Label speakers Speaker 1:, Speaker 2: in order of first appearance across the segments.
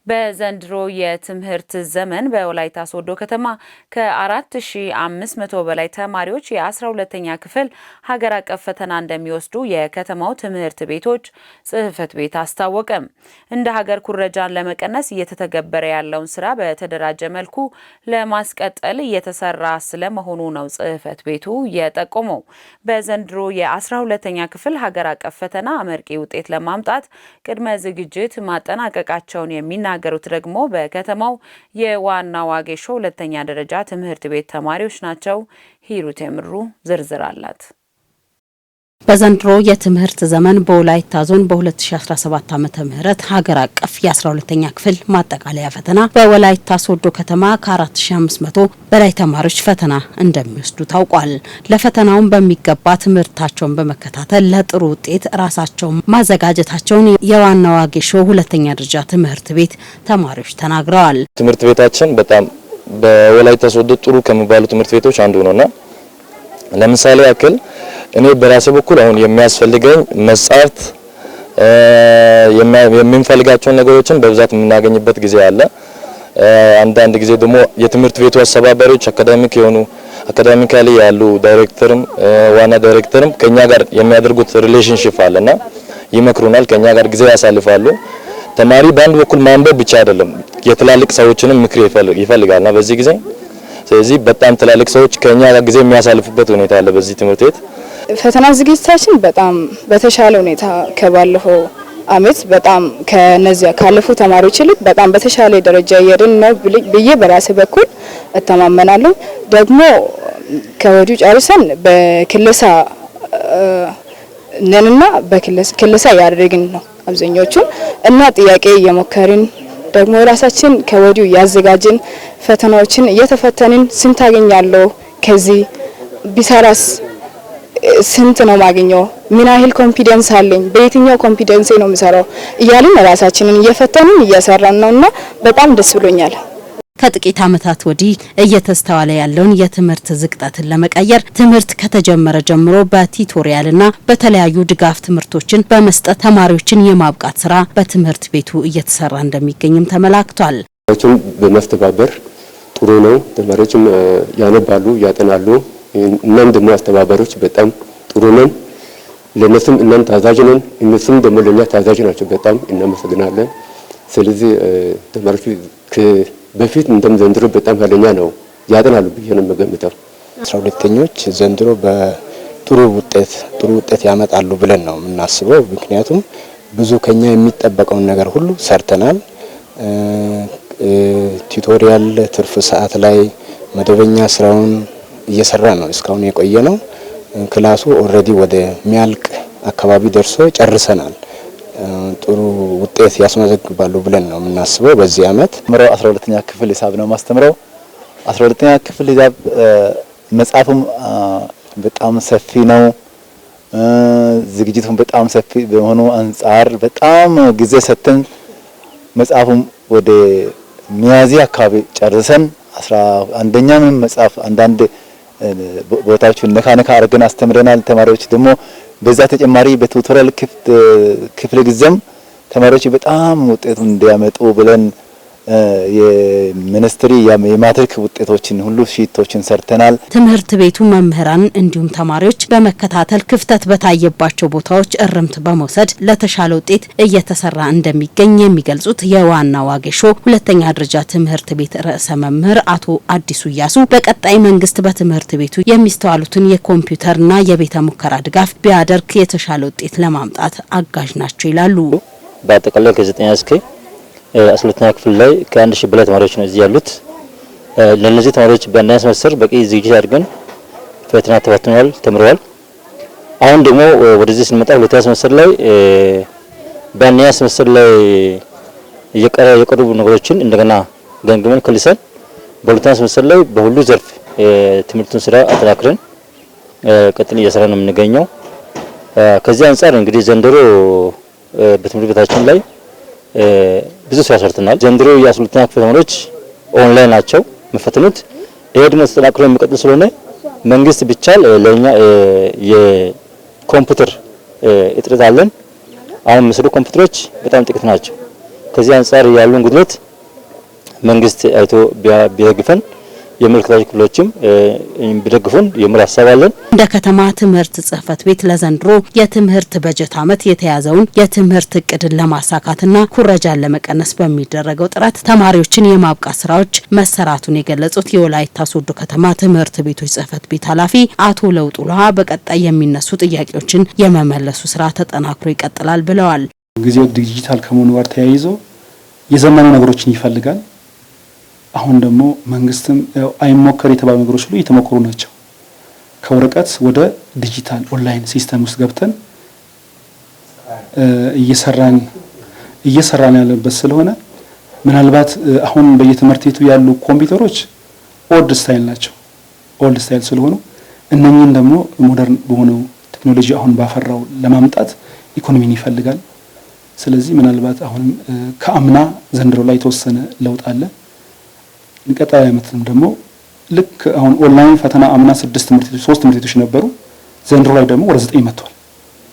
Speaker 1: በዘንድሮ የትምህርት ዘመን በወላይታ ሶዶ ከተማ ከ4500 በላይ ተማሪዎች የ12ኛ ክፍል ሀገር አቀፍ ፈተና እንደሚወስዱ የከተማው ትምህርት ቤቶች ጽሕፈት ቤት አስታወቀ። እንደ ሀገር ኩረጃን ለመቀነስ እየተተገበረ ያለውን ስራ በተደራጀ መልኩ ለማስቀጠል እየተሰራ ስለመሆኑ ነው ጽሕፈት ቤቱ የጠቆመው። በዘንድሮ የ12ኛ ክፍል ሀገር አቀፍ ፈተና አመርቂ ውጤት ለማምጣት ቅድመ ዝግጅት ማጠናቀቃቸውን የሚናገሩት ደግሞ በከተማው የዋና ዋጌሾ ሁለተኛ ደረጃ ትምህርት ቤት ተማሪዎች ናቸው። ሂሩት የምሩ ዝርዝር አላት።
Speaker 2: በዘንድሮ የትምህርት ዘመን በወላይታ ዞን በ2017 ዓ.ም ሀገር አቀፍ የ12ኛ ክፍል ማጠቃለያ ፈተና በወላይታ ሶዶ ከተማ ከ4500 በላይ ተማሪዎች ፈተና እንደሚወስዱ ታውቋል። ለፈተናውም በሚገባ ትምህርታቸውን በመከታተል ለጥሩ ውጤት ራሳቸውን ማዘጋጀታቸውን የዋና ዋጌሾ ሁለተኛ ደረጃ ትምህርት ቤት ተማሪዎች ተናግረዋል።
Speaker 3: ትምህርት ቤታችን በጣም በወላይታ ሶዶ ጥሩ ከሚባሉ ትምህርት ቤቶች አንዱ ነውና ለምሳሌ ያክል እኔ በራሴ በኩል አሁን የሚያስፈልገኝ መጻሕፍት የምንፈልጋቸው ነገሮችን በብዛት የምናገኝበት ጊዜ አለ። አንዳንድ ጊዜ ደግሞ የትምህርት ቤቱ አስተባባሪዎች አካዳሚካሊ ያሉ ዳይሬክተርም ዋና ዳይሬክተርም ከኛ ጋር የሚያደርጉት ሪሌሽንሺፕ አለና ይመክሩናል፣ ከኛ ጋር ጊዜ ያሳልፋሉ። ተማሪ በአንድ በኩል ማንበብ ብቻ አይደለም የትላልቅ ሰዎችንም ምክር ይፈልጋልና በዚህ ጊዜ ስለዚህ በጣም ትላልቅ ሰዎች ከኛ ጋር ጊዜ የሚያሳልፉበት ሁኔታ አለ። በዚህ ትምህርት ቤት
Speaker 4: ፈተና ዝግጅታችን በጣም በተሻለ ሁኔታ ከባለፈው አመት በጣም ከነዚያ ካለፉ ተማሪዎች ይልቅ በጣም በተሻለ ደረጃ እየሄድን ነው ብዬ በራሴ በኩል እተማመናለሁ። ደግሞ ከወዲሁ ጨርሰን በክለሳ ነንና በክለሳ ያደረግን ነው አብዛኞቹን እና ጥያቄ እየሞከርን ደግሞ ራሳችን ከወዲሁ ያዘጋጅን ፈተናዎችን እየተፈተንን ስንት አገኛለሁ ከዚህ ቢሰራስ ስንት ነው ማግኘው ምን ያህል ኮንፊደንስ አለኝ በየትኛው ኮንፊደንስ ነው የምሰራው እያልን ራሳችንን እየፈተንን እየሰራን ነውና በጣም ደስ ብሎኛል።
Speaker 2: ከጥቂት ዓመታት ወዲህ እየተስተዋለ ያለውን የትምህርት ዝቅጠትን ለመቀየር ትምህርት ከተጀመረ ጀምሮ በቲቶሪያልና በተለያዩ ድጋፍ ትምህርቶችን በመስጠት ተማሪዎችን የማብቃት ስራ በትምህርት ቤቱ እየተሰራ እንደሚገኝም ተመላክቷል።
Speaker 5: ተማሪዎችን በማስተባበር ጥሩ ነው። ተማሪዎችም ያነባሉ፣ ያጠናሉ። እናም ደግሞ አስተባባሪዎች በጣም ጥሩ ነን። ለነሱም እናም ታዛዥ ነን፣ እነሱም ደግሞ ለኛ ታዛዥ ናቸው። በጣም እናመሰግናለን። ስለዚህ ተማሪዎች በፊት እንደም ዘንድሮ በጣም ኃይለኛ ነው ያጠናሉ ብዬ ነው የምገምተው።
Speaker 6: 12ኞች ዘንድሮ በጥሩ ውጤት ያመጣሉ ብለን ነው የምናስበው። ምክንያቱም ብዙ ከኛ የሚጠበቀውን ነገር ሁሉ ሰርተናል። ቲቶሪያል ትርፍ ሰዓት ላይ መደበኛ ስራውን እየሰራ ነው እስካሁን የቆየ ነው። ክላሱ ኦልሬዲ ወደ ሚያልቅ አካባቢ ደርሶ ጨርሰናል። ጥሩ ውጤት ያስመዘግባሉ ብለን ነው የምናስበው። በዚህ አመት
Speaker 7: 12ኛ ክፍል ሂሳብ ነው ማስተምረው። 12ኛ ክፍል ሂሳብ መጽሐፉም በጣም ሰፊ ነው። ዝግጅቱም በጣም ሰፊ በመሆኑ አንፃር በጣም ጊዜ ሰጥተን መጽሐፉም ወደ ሚያዝያ አካባቢ ጨርሰን 11ኛም መጽሐፍ አንዳንድ ቦታዎችን ነካ አድርገን አስተምረናል። ተማሪዎች ደግሞ በዛ ተጨማሪ በቱቶሪያል ክፍለ ጊዜም ተማሪዎች በጣም ውጤቱን እንዲያመጡ ብለን የሚኒስትሪ የማትሪክ ውጤቶችን ሁሉ ሺቶችን ሰርተናል።
Speaker 2: ትምህርት ቤቱ መምህራን እንዲሁም ተማሪዎች በመከታተል ክፍተት በታየባቸው ቦታዎች እርምት በመውሰድ ለተሻለ ውጤት እየተሰራ እንደሚገኝ የሚገልጹት የዋና ዋጌሾ ሁለተኛ ደረጃ ትምህርት ቤት ርዕሰ መምህር አቶ አዲሱ ያሱ በቀጣይ መንግስት በትምህርት ቤቱ የሚስተዋሉትን የኮምፒውተርና የቤተ ሙከራ ድጋፍ ቢያደርግ የተሻለ ውጤት ለማምጣት አጋዥ ናቸው ይላሉ።
Speaker 8: በአጠቃላይ ከ9 እስከ 12ኛ ክፍል ላይ ከ1000 በላይ ተማሪዎች ነው እዚህ ያሉት። ለነዚህ ተማሪዎች በአንደኛ ሴሜስተር በቂ ዝግጅት አድርገን ፈተና ተፈትነዋል፣ ተምረዋል። አሁን ደግሞ ወደዚህ ስንመጣ ሁለተኛ ሴሜስተር ላይ በአንደኛ ሴሜስተር ላይ የቀረቡ ነገሮችን እንደገና ገምግመን ከልሰን በሁለተኛ ሴሜስተር ላይ በሁሉ ዘርፍ ትምህርቱን ስራ አጠናክረን ቀጥል እየሰራ ነው የምንገኘው። ከዚህ አንፃር እንግዲህ ዘንድሮ በትምህርት ቤታችን ላይ ብዙ ስራ ሰርተናል። ዘንድሮ የ12ኛ ክፍል ተማሪዎች ኦንላይን ናቸው መፈተኑት። ይሄ ደግሞ ተጠናክሮ የሚቀጥል ስለሆነ መንግስት ቢቻል ለኛ የኮምፒውተር እጥረት አለን። አሁን ምስሉ ኮምፒውተሮች በጣም ጥቂት ናቸው። ከዚህ አንጻር ያሉን ጉድለት መንግስት አይቶ ቢደግፈን የመልካታች ክፍሎችም ቢደግፉን የምር ሐሳባለን።
Speaker 2: እንደ ከተማ ትምህርት ጽህፈት ቤት ለዘንድሮ የትምህርት በጀት ዓመት የተያዘውን የትምህርት እቅድን ለማሳካትና ኩረጃን ለመቀነስ በሚደረገው ጥረት ተማሪዎችን የማብቃት ስራዎች መሰራቱን የገለጹት የወላይታ ሶዶ ከተማ ትምህርት ቤቶች ጽህፈት ቤት ኃላፊ አቶ ለውጡላ በቀጣይ የሚነሱ ጥያቄዎችን የመመለሱ ስራ ተጠናክሮ ይቀጥላል ብለዋል።
Speaker 9: ጊዜው ዲጂታል ከመሆኑ ጋር ተያይዞ የዘመኑ ነገሮችን ይፈልጋል። አሁን ደግሞ መንግስትም አይሞከር የተባሉ ነገሮች ሁሉ እየተሞከሩ ናቸው። ከወረቀት ወደ ዲጂታል ኦንላይን ሲስተም ውስጥ ገብተን እየሰራን ያለበት ስለሆነ ምናልባት አሁን በየትምህርት ቤቱ ያሉ ኮምፒውተሮች ኦልድ ስታይል ናቸው። ኦልድ ስታይል ስለሆኑ እነኚህን ደግሞ ሞደርን በሆነው ቴክኖሎጂ አሁን ባፈራው ለማምጣት ኢኮኖሚን ይፈልጋል። ስለዚህ ምናልባት አሁንም ከአምና ዘንድሮ ላይ የተወሰነ ለውጥ አለ። ቀጣይ ዓመትም ደግሞ ልክ አሁን ኦንላይን ፈተና አምና 3 ትምህርት ቤቶች ነበሩ። ዘንድሮ ላይ ደግሞ ወደ 9 መጥቷል።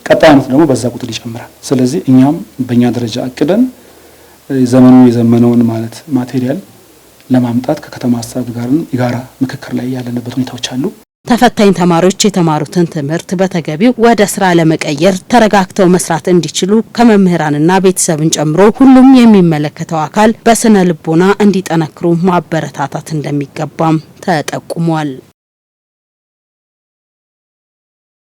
Speaker 9: ቀጣይ ዓመት ደግሞ በዛ ቁጥር ይጨምራል። ስለዚህ እኛም በእኛ ደረጃ አቅደን ዘመኑ የዘመነውን ማለት ማቴሪያል ለማምጣት ከከተማ አስተዳደር ጋር የጋራ ምክክር ላይ ያለንበት ሁኔታዎች አሉ።
Speaker 2: ተፈታኝ ተማሪዎች የተማሩትን ትምህርት በተገቢው ወደ ስራ ለመቀየር ተረጋግተው መስራት እንዲችሉ ከመምህራንና ቤተሰብን ጨምሮ ሁሉም የሚመለከተው አካል በስነ ልቦና እንዲጠነክሩ ማበረታታት እንደሚገባም ተጠቁሟል።